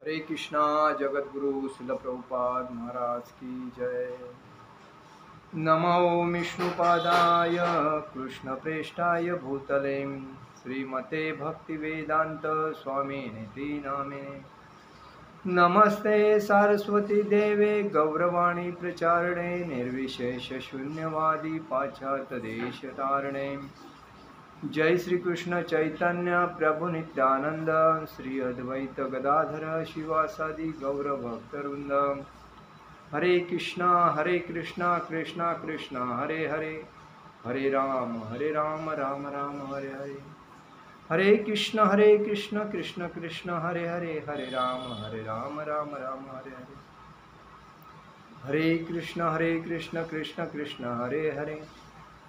हरे कृष्णा। जगत गुरु शिल प्रभुपाद महाराज की जय। नमो विष्णुपादाय कृष्णप्रेष्ठाय भूतले श्रीमते भक्तिवेदांत स्वामिनिति नामिने। नमस्ते सरस्वती देवे गौरवाणी प्रचारिणे निर्विशेष शून्यवादी पाश्चात्य देश तारिणे। जय श्री कृष्ण चैतन्य प्रभु नित्यानंद श्री अद्वैत गदाधर शिवासादि गौर भक्तवृंद। हरे कृष्णा कृष्णा कृष्णा हरे हरे, हरे राम राम राम हरे हरे। हरे कृष्ण कृष्ण कृष्ण हरे हरे, हरे राम राम राम हरे हरे। हरे कृष्ण कृष्ण कृष्ण हरे हरे,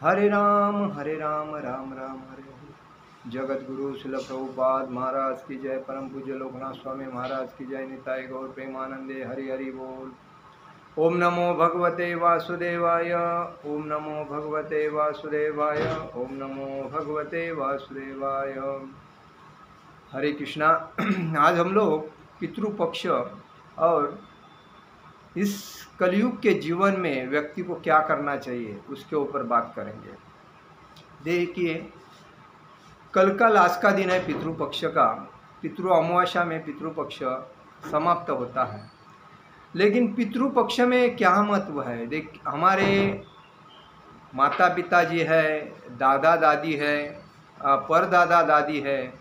हरे राम राम राम हरे हरे। जगत गुरु शिल प्रभुपाद महाराज की जय। परम पूज्य लोकनाथ स्वामी महाराज की जय। निताय गौर प्रेमानंदे हरि हरि बोल। ओम नमो भगवते वासुदेवाय, ओम नमो भगवते वासुदेवाय, ओम नमो भगवते वासुदेवाय। हरे कृष्णा। आज हम लोग पितृपक्ष और इस कलयुग के जीवन में व्यक्ति को क्या करना चाहिए उसके ऊपर बात करेंगे। देखिए, कल का लास्ट का दिन है पितृपक्ष का। पितृ अमावस्या में पितृपक्ष समाप्त होता है। लेकिन पितृपक्ष में क्या महत्व है? देख, हमारे माता पिता जी है, दादा दादी है, परदादा दादी है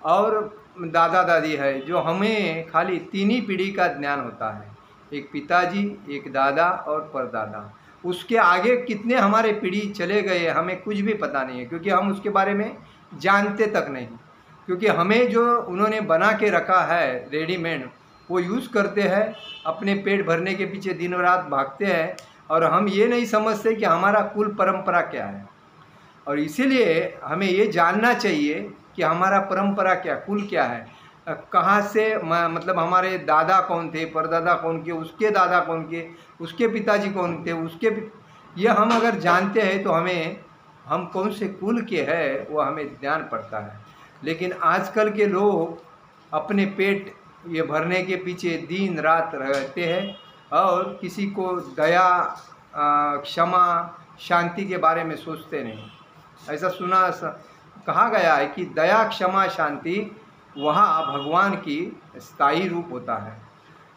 और दादा दादी है, जो हमें खाली तीन ही पीढ़ी का ज्ञान होता है। एक पिताजी, एक दादा और परदादा। उसके आगे कितने हमारे पीढ़ी चले गए हमें कुछ भी पता नहीं है, क्योंकि हम उसके बारे में जानते तक नहीं। क्योंकि हमें जो उन्होंने बना के रखा है रेडीमेड, वो यूज़ करते हैं, अपने पेट भरने के पीछे दिन रात भागते हैं और हम ये नहीं समझते कि हमारा कुल परंपरा क्या है। और इसीलिए हमें ये जानना चाहिए कि हमारा परंपरा क्या, कुल क्या है, कहाँ से मतलब हमारे दादा कौन थे, परदादा कौन के, उसके दादा कौन के, उसके पिताजी कौन थे, ये हम अगर जानते हैं तो हम कौन से कुल के हैं वो हमें ज्ञान पड़ता है। लेकिन आजकल के लोग अपने पेट ये भरने के पीछे दिन रात रहते हैं और किसी को दया, क्षमा, शांति के बारे में सोचते नहीं। ऐसा कहा गया है कि दया, क्षमा, शांति वहाँ भगवान की स्थायी रूप होता है।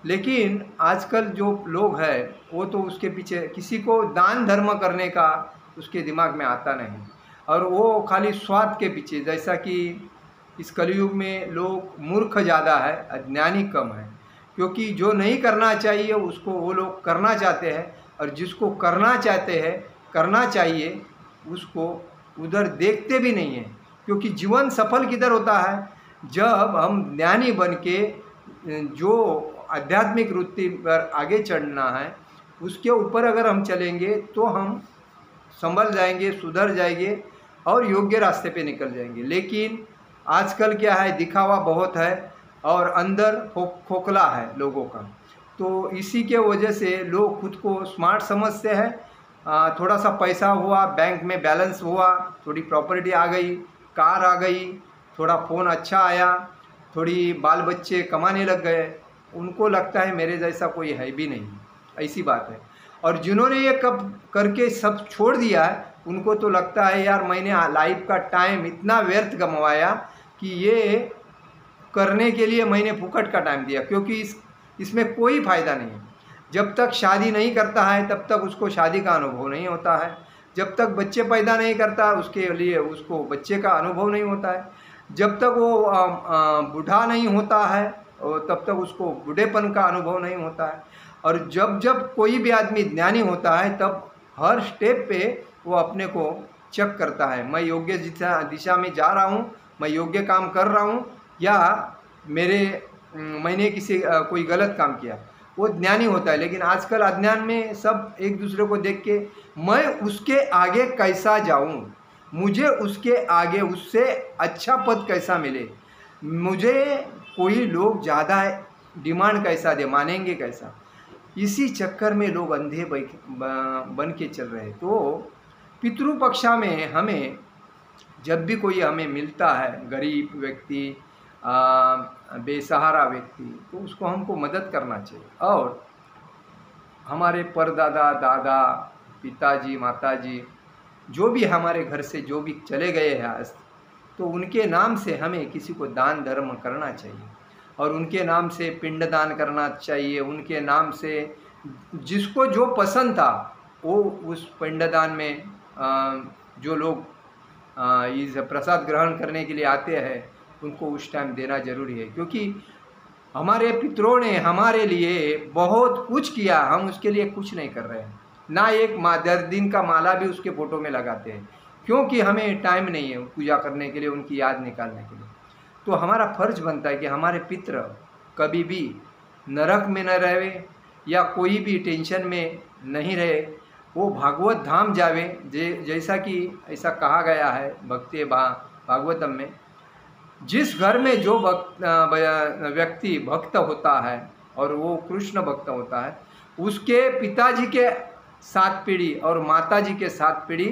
लेकिन आजकल जो लोग हैं वो तो उसके पीछे, किसी को दान धर्म करने का उसके दिमाग में आता नहीं, और वो खाली स्वार्थ के पीछे। जैसा कि इस कलयुग में लोग मूर्ख ज़्यादा है, अज्ञानी कम है। क्योंकि जो नहीं करना चाहिए उसको वो लोग करना चाहते हैं, और जिसको करना चाहिए उसको उधर देखते भी नहीं है। क्योंकि जीवन सफल किधर होता है? जब हम ज्ञानी बन के जो आध्यात्मिक वृत्ति पर आगे चढ़ना है उसके ऊपर अगर हम चलेंगे तो हम संभल जाएंगे, सुधर जाएंगे और योग्य रास्ते पे निकल जाएंगे। लेकिन आजकल क्या है, दिखावा बहुत है और अंदर खोखला है लोगों का। तो इसी के वजह से लोग खुद को स्मार्ट समझते हैं। थोड़ा सा पैसा हुआ, बैंक में बैलेंस हुआ, थोड़ी प्रॉपर्टी आ गई, कार आ गई, थोड़ा फ़ोन अच्छा आया, थोड़ी बाल बच्चे कमाने लग गए, उनको लगता है मेरे जैसा कोई है भी नहीं। ऐसी बात है। और जिन्होंने ये कब करके सब छोड़ दिया है उनको तो लगता है यार मैंने लाइफ का टाइम इतना व्यर्थ गंवाया कि ये करने के लिए मैंने फुकट का टाइम दिया, क्योंकि इसमें कोई फ़ायदा नहीं है। जब तक शादी नहीं करता है तब तक उसको शादी का अनुभव नहीं होता है। जब तक बच्चे पैदा नहीं करता उसके लिए उसको बच्चे का अनुभव नहीं होता है। जब तक वो बूढ़ा नहीं होता है तब तक उसको बूढ़ेपन का अनुभव नहीं होता है। और जब कोई भी आदमी ज्ञानी होता है तब हर स्टेप पे वो अपने को चेक करता है, मैं योग्य दिशा में जा रहा हूँ, मैं योग्य काम कर रहा हूँ या मैंने कोई गलत काम किया। वो ज्ञानी होता है। लेकिन आजकल अज्ञान में सब एक दूसरे को देख के मैं उसके आगे कैसा जाऊं, मुझे उसके आगे उससे अच्छा पद कैसा मिले, मुझे कोई लोग ज़्यादा डिमांड कैसा दे, मानेंगे कैसा, इसी चक्कर में लोग अंधे बन के चल रहे। तो पितृपक्षा में हमें जब भी कोई हमें मिलता है, गरीब व्यक्ति, बेसहारा व्यक्ति, तो उसको हमको मदद करना चाहिए। और हमारे परदादा, दादा, पिताजी, माताजी जो भी हमारे घर से जो भी चले गए हैं आज, तो उनके नाम से हमें किसी को दान धर्म करना चाहिए और उनके नाम से पिंडदान करना चाहिए। उनके नाम से जिसको जो पसंद था वो उस पिंडदान में जो लोग इस प्रसाद ग्रहण करने के लिए आते हैं उनको उस टाइम देना जरूरी है, क्योंकि हमारे पितरों ने हमारे लिए बहुत कुछ किया, हम उसके लिए कुछ नहीं कर रहे हैं। ना एक 10 दिन का माला भी उसके फ़ोटो में लगाते हैं, क्योंकि हमें टाइम नहीं है पूजा करने के लिए, उनकी याद निकालने के लिए। तो हमारा फर्ज बनता है कि हमारे पितर कभी भी नरक में न रहे या कोई भी टेंशन में नहीं रहे, वो भागवत धाम जावे। जैसा कि ऐसा कहा गया है भक्ति भागवतम में, जिस घर में जो व्यक्ति भक्त होता है और वो कृष्ण भक्त होता है, उसके पिताजी के 7 पीढ़ी और माताजी के 7 पीढ़ी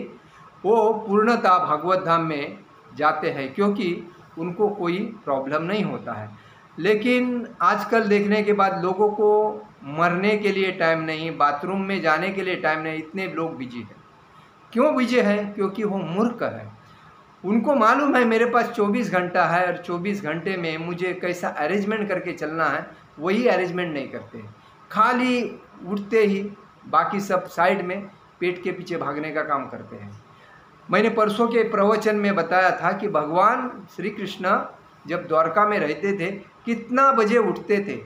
वो पूर्णतः भागवत धाम में जाते हैं, क्योंकि उनको कोई प्रॉब्लम नहीं होता है। लेकिन आजकल देखने के बाद लोगों को मरने के लिए टाइम नहीं, बाथरूम में जाने के लिए टाइम नहीं, इतने लोग बिजी हैं। क्यों बिजी हैं? क्योंकि वो मूर्ख है। उनको मालूम है मेरे पास 24 घंटा है और 24 घंटे में मुझे कैसा अरेंजमेंट करके चलना है, वही अरेंजमेंट नहीं करते। खाली उठते ही बाकी सब साइड में पेट के पीछे भागने का काम करते हैं। मैंने परसों के प्रवचन में बताया था कि भगवान श्री कृष्ण जब द्वारका में रहते थे कितना बजे उठते थे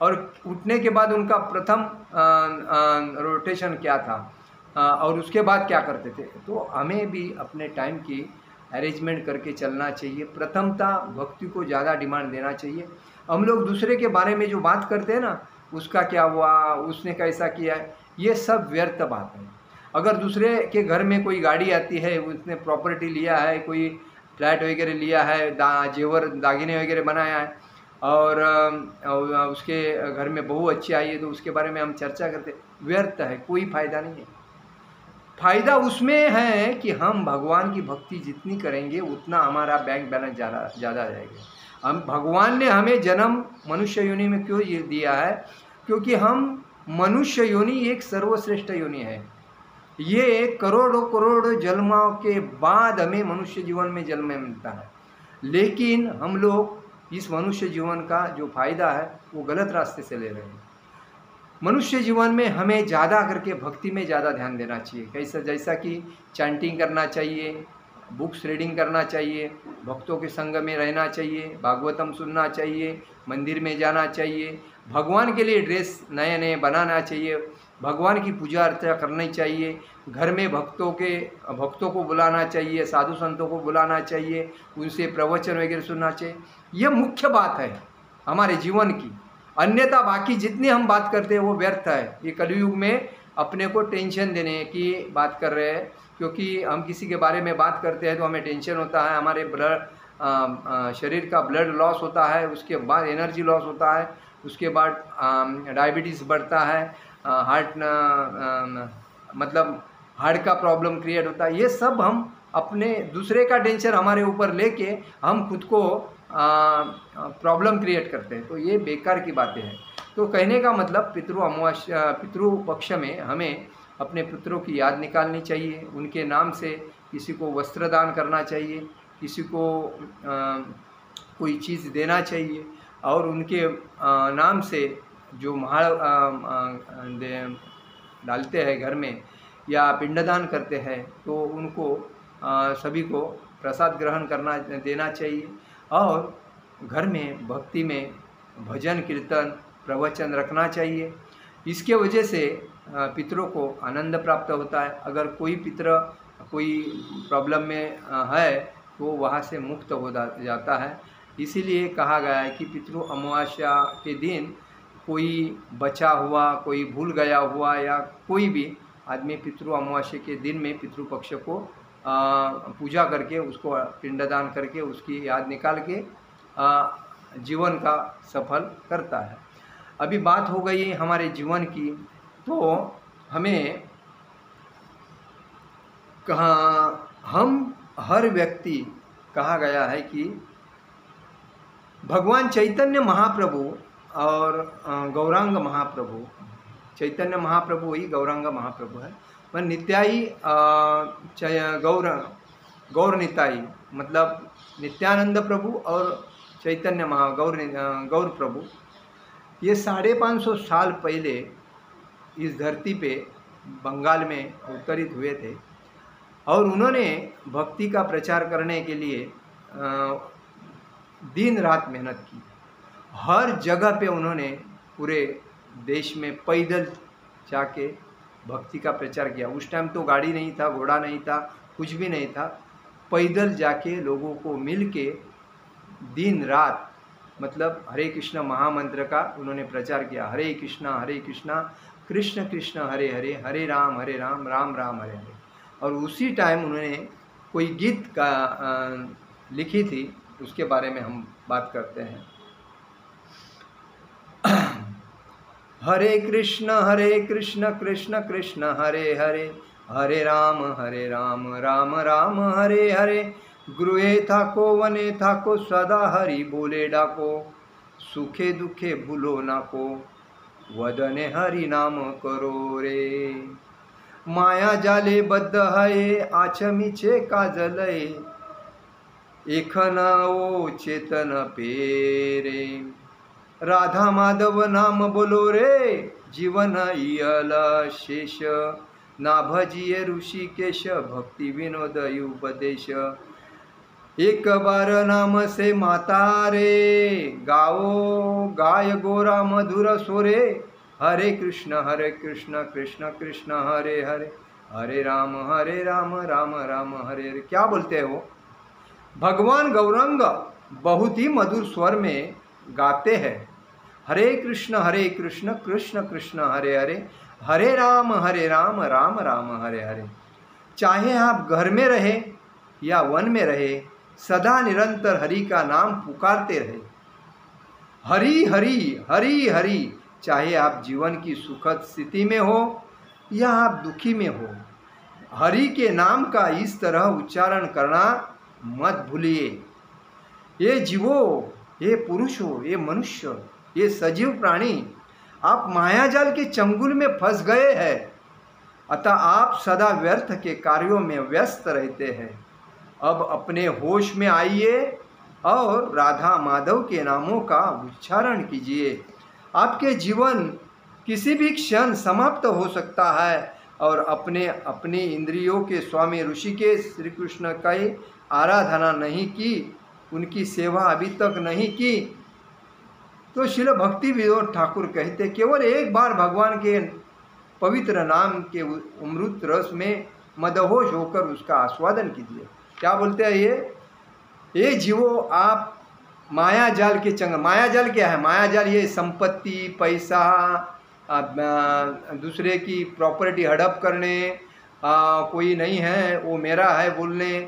और उठने के बाद उनका प्रथम रोटेशन क्या था और उसके बाद क्या करते थे। तो हमें भी अपने टाइम की अरेंजमेंट करके चलना चाहिए। प्रथमता भक्ति को ज़्यादा डिमांड देना चाहिए। हम लोग दूसरे के बारे में जो बात करते हैं ना, उसका क्या हुआ, उसने कैसा किया है, ये सब व्यर्थ बात है। अगर दूसरे के घर में कोई गाड़ी आती है, उसने प्रॉपर्टी लिया है, कोई फ्लैट वगैरह लिया है, जेवर दागिने वगैरह बनाया है और उसके घर में बहू अच्छी आई है, तो उसके बारे में हम चर्चा करते, व्यर्थ है, कोई फ़ायदा नहीं है। फ़ायदा उसमें है कि हम भगवान की भक्ति जितनी करेंगे उतना हमारा बैंक बैलेंस ज़्यादा जाएगा। हम भगवान ने हमें जन्म मनुष्य योनि में क्यों ये दिया है? क्योंकि हम मनुष्य योनि एक सर्वश्रेष्ठ योनि है। ये करोड़ों करोड़ जन्मों के बाद हमें मनुष्य जीवन में जन्म मिलता है, लेकिन हम लोग इस मनुष्य जीवन का जो फ़ायदा है वो गलत रास्ते से ले रहे हैं। मनुष्य जीवन में हमें ज़्यादा करके भक्ति में ज़्यादा ध्यान देना चाहिए। कैसा? जैसा कि चैंटिंग करना चाहिए, बुक्स रीडिंग करना चाहिए, भक्तों के संग में रहना चाहिए, भागवतम सुनना चाहिए, मंदिर में जाना चाहिए, भगवान के लिए ड्रेस नए नए बनाना चाहिए, भगवान की पूजा अर्चना करनी चाहिए, घर में भक्तों को बुलाना चाहिए, साधु संतों को बुलाना चाहिए, उनसे प्रवचन वगैरह सुनना चाहिए। ये मुख्य बात है हमारे जीवन की। अन्यथा बाकी जितनी हम बात करते हैं वो व्यर्थ है। ये कलयुग में अपने को टेंशन देने की बात कर रहे हैं, क्योंकि हम किसी के बारे में बात करते हैं तो हमें टेंशन होता है, हमारे शरीर का ब्लड लॉस होता है, उसके बाद एनर्जी लॉस होता है, उसके बाद डायबिटीज़ बढ़ता है, मतलब हार्ट का प्रॉब्लम क्रिएट होता है। ये सब हम अपने दूसरे का टेंशन हमारे ऊपर लेके हम खुद को प्रॉब्लम क्रिएट करते हैं, तो ये बेकार की बातें हैं। तो कहने का मतलब पितृ पक्ष में हमें अपने पितरों की याद निकालनी चाहिए, उनके नाम से किसी को वस्त्र दान करना चाहिए, किसी को कोई चीज़ देना चाहिए, और उनके नाम से जो महाड़ डालते हैं घर में या पिंडदान करते हैं, तो उनको सभी को प्रसाद ग्रहण करना देना चाहिए। और घर में भक्ति में भजन कीर्तन प्रवचन रखना चाहिए। इसके वजह से पितरों को आनंद प्राप्त होता है। अगर कोई पितर कोई प्रॉब्लम में है तो वहाँ से मुक्त हो जाता है। इसीलिए कहा गया है कि पितृ अमावस्या के दिन कोई बचा हुआ, कोई भूल गया हुआ या कोई भी आदमी पितृ अमावस्या के दिन में पितृपक्ष को पूजा करके उसको पिंडदान करके उसकी याद निकाल के जीवन का सफल करता है। अभी बात हो गई हमारे जीवन की, तो हमें हम हर व्यक्ति कहा गया है कि भगवान चैतन्य महाप्रभु और गौरांग महाप्रभु, चैतन्य महाप्रभु ही गौरांग महाप्रभु है, वह नित्याई गौर निताई, मतलब नित्यानंद प्रभु और चैतन्य गौर प्रभु, ये 550 साल पहले इस धरती पे बंगाल में अवतरित हुए थे और उन्होंने भक्ति का प्रचार करने के लिए दिन रात मेहनत की। हर जगह पे उन्होंने पूरे देश में पैदल जाके भक्ति का प्रचार किया। उस टाइम तो गाड़ी नहीं था, घोड़ा नहीं था, कुछ भी नहीं था। पैदल जाके लोगों को मिल के दिन रात, मतलब हरे कृष्ण महामंत्र का उन्होंने प्रचार किया। हरे कृष्णा कृष्ण कृष्ण हरे हरे, हरे राम राम राम हरे हरे। और उसी टाइम उन्होंने कोई गीत का लिखी थी, उसके बारे में हम बात करते हैं। हरे कृष्ण कृष्ण कृष्ण हरे हरे, हरे राम राम राम हरे हरे। गृहे थाको वने थाको, सदा हरि बोले डाको, सुखे दुखे भूलो नाको, वदने हरि नाम करो रे। माया जाले बद्ध है, आचमीचे काजलय, एखन ओ चेतन पेरे। राधा माधव नाम बोलो रे, जीवन इयल शेष, ना भजिए ऋषिकेश, भक्ति विनोद उपदेश। एक बार नाम से माता रे, गाओ गाय गोरा मधुर सोरे। हरे कृष्ण कृष्ण कृष्ण हरे हरे, हरे राम राम राम हरे हरे। क्या बोलते हो? भगवान गौरांग बहुत ही मधुर स्वर में गाते हैं। हरे कृष्ण कृष्ण कृष्ण हरे हरे, हरे राम राम राम हरे हरे। चाहे आप घर में रहे या वन में रहे, सदा निरंतर हरि का नाम पुकारते रहे। हरि हरि हरि हरि। चाहे आप जीवन की सुखद स्थिति में हो या आप दुखी में हो, हरि के नाम का इस तरह उच्चारण करना मत भूलिए। ये जीवो, ये पुरुषों, ये मनुष्य, ये सजीव प्राणी, आप मायाजाल के चंगुल में फंस गए हैं। अतः आप सदा व्यर्थ के कार्यों में व्यस्त रहते हैं। अब अपने होश में आइए और राधा माधव के नामों का उच्चारण कीजिए। आपके जीवन किसी भी क्षण समाप्त हो सकता है और अपनी इंद्रियों के स्वामी ऋषिकेश श्री कृष्ण का आराधना नहीं की, उनकी सेवा अभी तक नहीं की, तो श्रील भक्ति विनोद ठाकुर कहते केवल एक बार भगवान के पवित्र नाम के अमृत रस में मदहोश होकर उसका आस्वादन कीजिए। क्या बोलते हैं ये जीवो, आप माया जाल के माया जाल क्या है? माया जाल ये संपत्ति, पैसा, दूसरे की प्रॉपर्टी हड़प करने, कोई नहीं है वो मेरा है बोलने,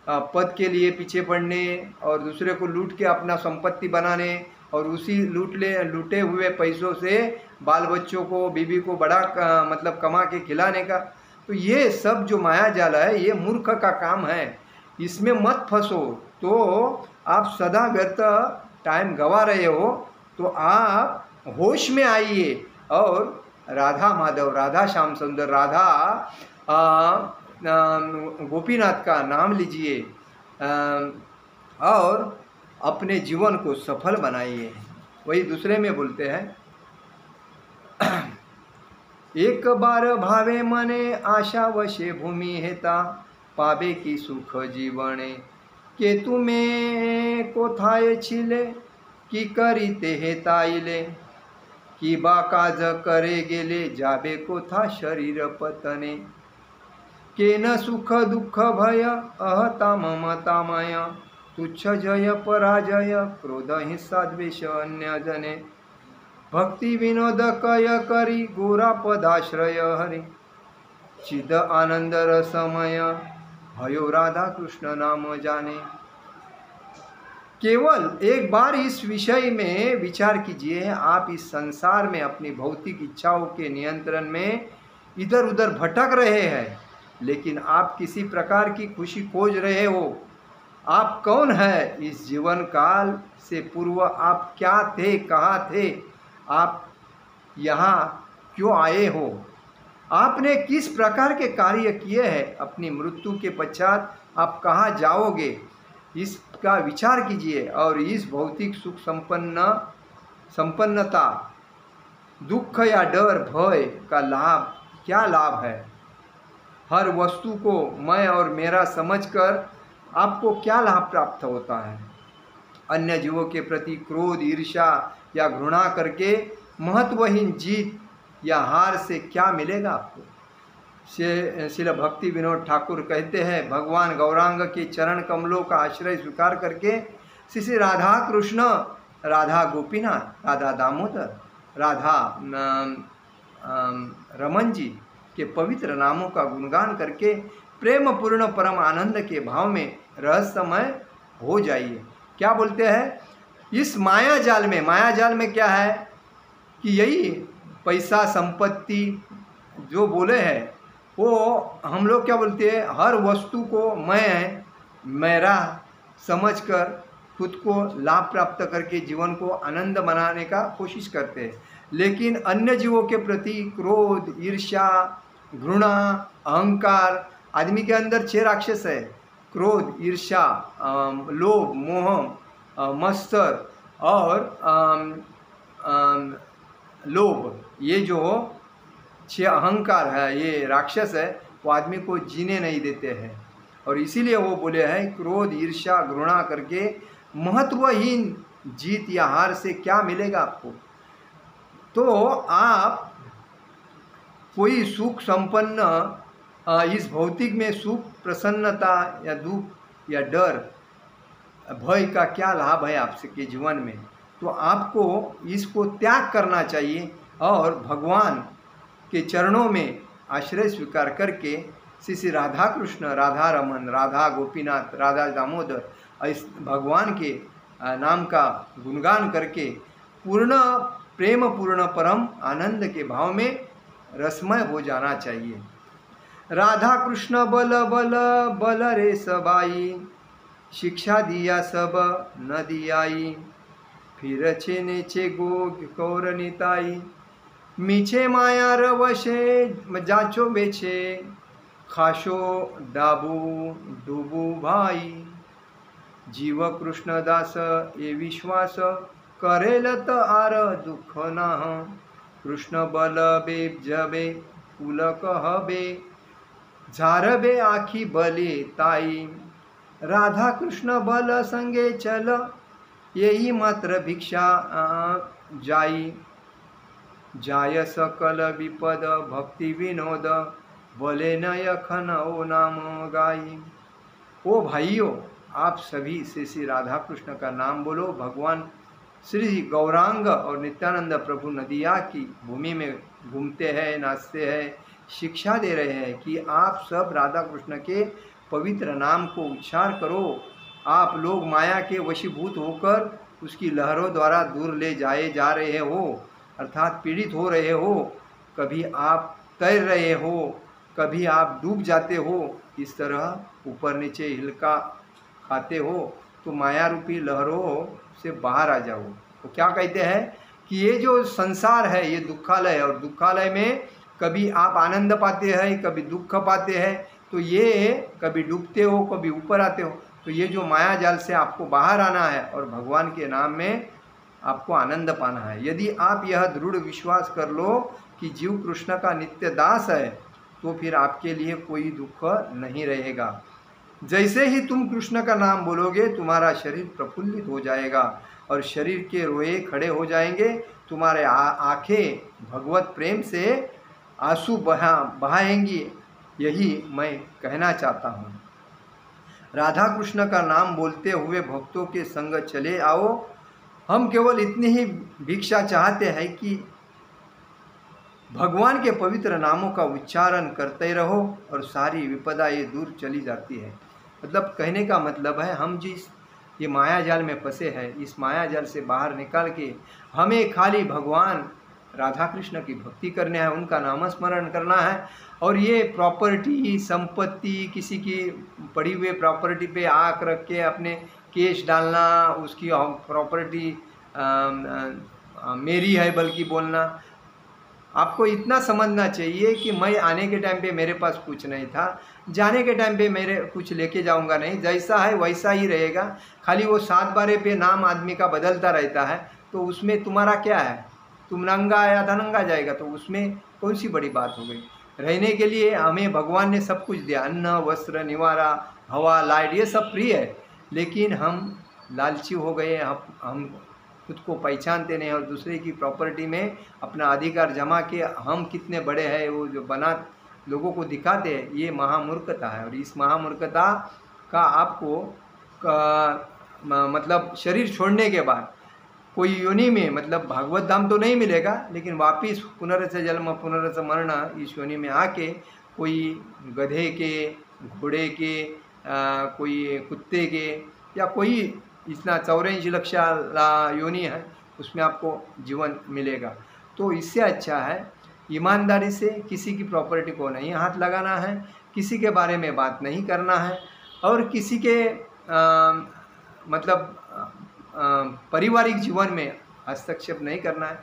पद के लिए पीछे पड़ने और दूसरे को लूट के अपना संपत्ति बनाने और उसी लूटे हुए पैसों से बाल बच्चों को, बीवी को बड़ा मतलब कमा के खिलाने का। तो ये सब जो माया जाल है ये मूर्ख का काम है, इसमें मत फंसो। तो आप सदा व्यर्थ टाइम गवा रहे हो, तो आप होश में आइए और राधा माधव, राधा श्याम सुंदर, राधा गोपीनाथ का नाम लीजिए और अपने जीवन को सफल बनाइए। वही दूसरे में बोलते हैं, एक बार भावे मने, आशा वशे भूमि हेता, पाबे की सुख जीवने, के तुम्हें कोथाए छिले, की करीते हेताइले, की बाकाज करे गेले, जाबे कोथा शरीर पतने, के न सुख दुख भय, अहता ममतामय, तुच्छ जय पराजय, क्रोध हिंसा द्वेष अन्य जने, भक्ति विनोद कय करी, गोरा पदाश्रय हरि, चिद आनंद रसमय, भयो राधा कृष्ण नाम जाने। केवल एक बार इस विषय में विचार कीजिए। आप इस संसार में अपनी भौतिक इच्छाओं के नियंत्रण में इधर उधर भटक रहे हैं, लेकिन आप किसी प्रकार की खुशी खोज रहे हो। आप कौन है? इस जीवन काल से पूर्व आप क्या थे, कहाँ थे? आप यहाँ क्यों आए हो? आपने किस प्रकार के कार्य किए हैं? अपनी मृत्यु के पश्चात आप कहाँ जाओगे? इसका विचार कीजिए। और इस भौतिक सुख संपन्नता, दुख या डर, भय का लाभ क्या लाभ है? हर वस्तु को मैं और मेरा समझकर आपको क्या लाभ प्राप्त होता है? अन्य जीवों के प्रति क्रोध, ईर्ष्या या घृणा करके महत्वहीन जीत या हार से क्या मिलेगा आपको? श्रील भक्ति विनोद ठाकुर कहते हैं, भगवान गौरांग के चरण कमलों का आश्रय स्वीकार करके श्री राधा कृष्ण, राधा गोपीनाथ, राधा दामोदर, राधा रमन जी के पवित्र नामों का गुणगान करके प्रेम पूर्ण परम आनंद के भाव में रहस्यमय हो जाइए। क्या बोलते हैं? इस माया जाल में क्या है कि यही पैसा, संपत्ति जो बोले हैं वो हम लोग क्या बोलते हैं, हर वस्तु को मैं, मेरा समझकर खुद को लाभ प्राप्त करके जीवन को आनंद बनाने का कोशिश करते हैं। लेकिन अन्य जीवों के प्रति क्रोध, ईर्ष्या, घृणा, अहंकार, आदमी के अंदर 6 राक्षस है। क्रोध, ईर्ष्या, लोभ, मोह, मत्सर और लोभ, ये जो 6 अहंकार है, ये राक्षस है, वो आदमी को जीने नहीं देते हैं। और इसीलिए वो बोले हैं, क्रोध, ईर्ष्या, घृणा करके महत्वहीन जीत या हार से क्या मिलेगा आपको? तो आप कोई सुख संपन्न, इस भौतिक में सुख, प्रसन्नता या दुख या डर, भय का क्या लाभ है आपके जीवन में? तो आपको इसको त्याग करना चाहिए और भगवान के चरणों में आश्रय स्वीकार करके श्री राधा कृष्ण, राधा रमन, राधा गोपीनाथ, राधा दामोदर, इस भगवान के नाम का गुणगान करके पूर्ण प्रेम पूर्ण परम आनंद के भाव में रसमय हो जाना चाहिए। राधा कृष्ण बल बल बल रे सबाई, शिक्षा दिया सब न दियाई, फिर छे नेचे गौर निताई, मीछे माया रवशे जाचो बेछे, खाशो डाबू डूबू भाई, जीव कृष्ण दास ये विश्वास, करेल त आर दुख नाह, कृष्ण बल बे जबे पुलक हबे, झारबे आखी बले ताई, राधा कृष्ण बल संगे चल, यही मात्र भिक्षा जाई, जाय सकल विपद भक्ति विनोद, बोले न यखन ओ नाम गाई। ओ भाइयों, आप सभी श्री राधा कृष्ण का नाम बोलो। भगवान श्री गौरांग और नित्यानंद प्रभु नदिया की भूमि में घूमते हैं, नाचते हैं, शिक्षा दे रहे हैं कि आप सब राधा कृष्ण के पवित्र नाम को उच्चार करो। आप लोग माया के वशीभूत होकर उसकी लहरों द्वारा दूर ले जाए जा रहे हो, अर्थात पीड़ित हो रहे हो। कभी आप तैर रहे हो, कभी आप डूब जाते हो, इस तरह ऊपर नीचे हिलका खाते हो। तो माया रूपी लहरों से बाहर आ जाओ। तो क्या कहते हैं कि ये जो संसार है ये दुखालय है, और दुखालय में कभी आप आनंद पाते हैं, कभी दुख पाते हैं। तो ये कभी डूबते हो, कभी ऊपर आते हो। तो ये जो माया जाल से आपको बाहर आना है और भगवान के नाम में आपको आनंद पाना है। यदि आप यह दृढ़ विश्वास कर लो कि जीव कृष्ण का नित्य दास है, तो फिर आपके लिए कोई दुख नहीं रहेगा। जैसे ही तुम कृष्ण का नाम बोलोगे, तुम्हारा शरीर प्रफुल्लित हो जाएगा और शरीर के रोए खड़े हो जाएंगे। तुम्हारे आंखें भगवत प्रेम से आंसू बहाएंगी। यही मैं कहना चाहता हूँ। राधा कृष्ण का नाम बोलते हुए भक्तों के संग चले आओ। हम केवल इतनी ही भिक्षा चाहते हैं कि भगवान के पवित्र नामों का उच्चारण करते रहो और सारी विपदाएं दूर चली जाती है। मतलब कहने का मतलब है, हम जिस ये माया जाल में फंसे हैं, इस माया जाल से बाहर निकाल के हमें खाली भगवान राधा कृष्ण की भक्ति करनी है, उनका नामस्मरण करना है। और ये प्रॉपर्टी संपत्ति, किसी की पड़ी हुई प्रॉपर्टी पे आँख रख के अपने केस डालना, उसकी प्रॉपर्टी मेरी है बल्कि बोलना, आपको इतना समझना चाहिए कि मैं आने के टाइम पे मेरे पास कुछ नहीं था, जाने के टाइम पे मेरे कुछ लेके जाऊंगा नहीं, जैसा है वैसा ही रहेगा। खाली वो 7 बारे पे नाम आदमी का बदलता रहता है, तो उसमें तुम्हारा क्या है? तुम नंगा आया था नंगा जाएगा, तो उसमें कौन सी बड़ी बात हो गई? रहने के लिए हमें भगवान ने सब कुछ दिया, अन्न वस्त्र निवारा हवा लाइट, ये सब फ्री है, लेकिन हम लालची हो गए। हम खुद को पहचानते नहीं और दूसरे की प्रॉपर्टी में अपना अधिकार जमा के हम कितने बड़े हैं वो जो बना लोगों को दिखाते हैं, ये महामूर्खता है। और इस महामूर्खता का आपको मतलब शरीर छोड़ने के बाद कोई योनि में, मतलब भागवत धाम तो नहीं मिलेगा, लेकिन वापिस पुनरस जन्म पुनरस मरण इस योनि में आके कोई गधे के, घोड़े के, कोई कुत्ते के, या कोई इतना 84 लक्ष योनि है, उसमें आपको जीवन मिलेगा। तो इससे अच्छा है ईमानदारी से किसी की प्रॉपर्टी को नहीं हाथ लगाना है, किसी के बारे में बात नहीं करना है, और किसी के मतलब पारिवारिक जीवन में हस्तक्षेप नहीं करना है।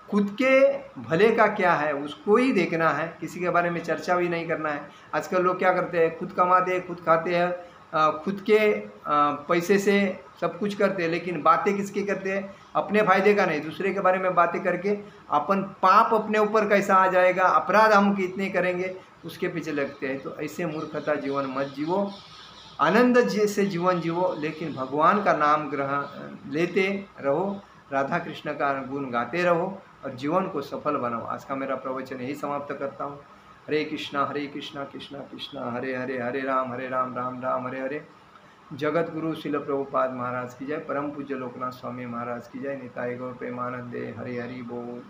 खुद के भले का क्या है उसको ही देखना है, किसी के बारे में चर्चा भी नहीं करना है। आजकल लोग क्या करते हैं, खुद कमाते हैं, खुद खाते हैं, खुद के पैसे से सब कुछ करते हैं, लेकिन बातें किसकी करते हैं? अपने फायदे का नहीं, दूसरे के बारे में बातें करके अपन पाप अपने ऊपर कैसा आ जाएगा, अपराध हम कितने करेंगे, उसके पीछे लगते हैं। तो ऐसे मूर्खता जीवन मत जीवो, आनंद से जीवन जीवो, लेकिन भगवान का नाम ग्रहण लेते रहो, राधा कृष्ण का गुण गाते रहो और जीवन को सफल बनाओ। आज का मेरा प्रवचन यही समाप्त करता हूँ। हरे कृष्णा कृष्णा कृष्णा हरे हरे, हरे राम राम राम हरे हरे। जगत गुरु शिल प्रभुपाद महाराज की जय, परम पूज्य लोकनाथ स्वामी महाराज की जय, निताई गौर प्रेमानंदे, हरि हरि बोल।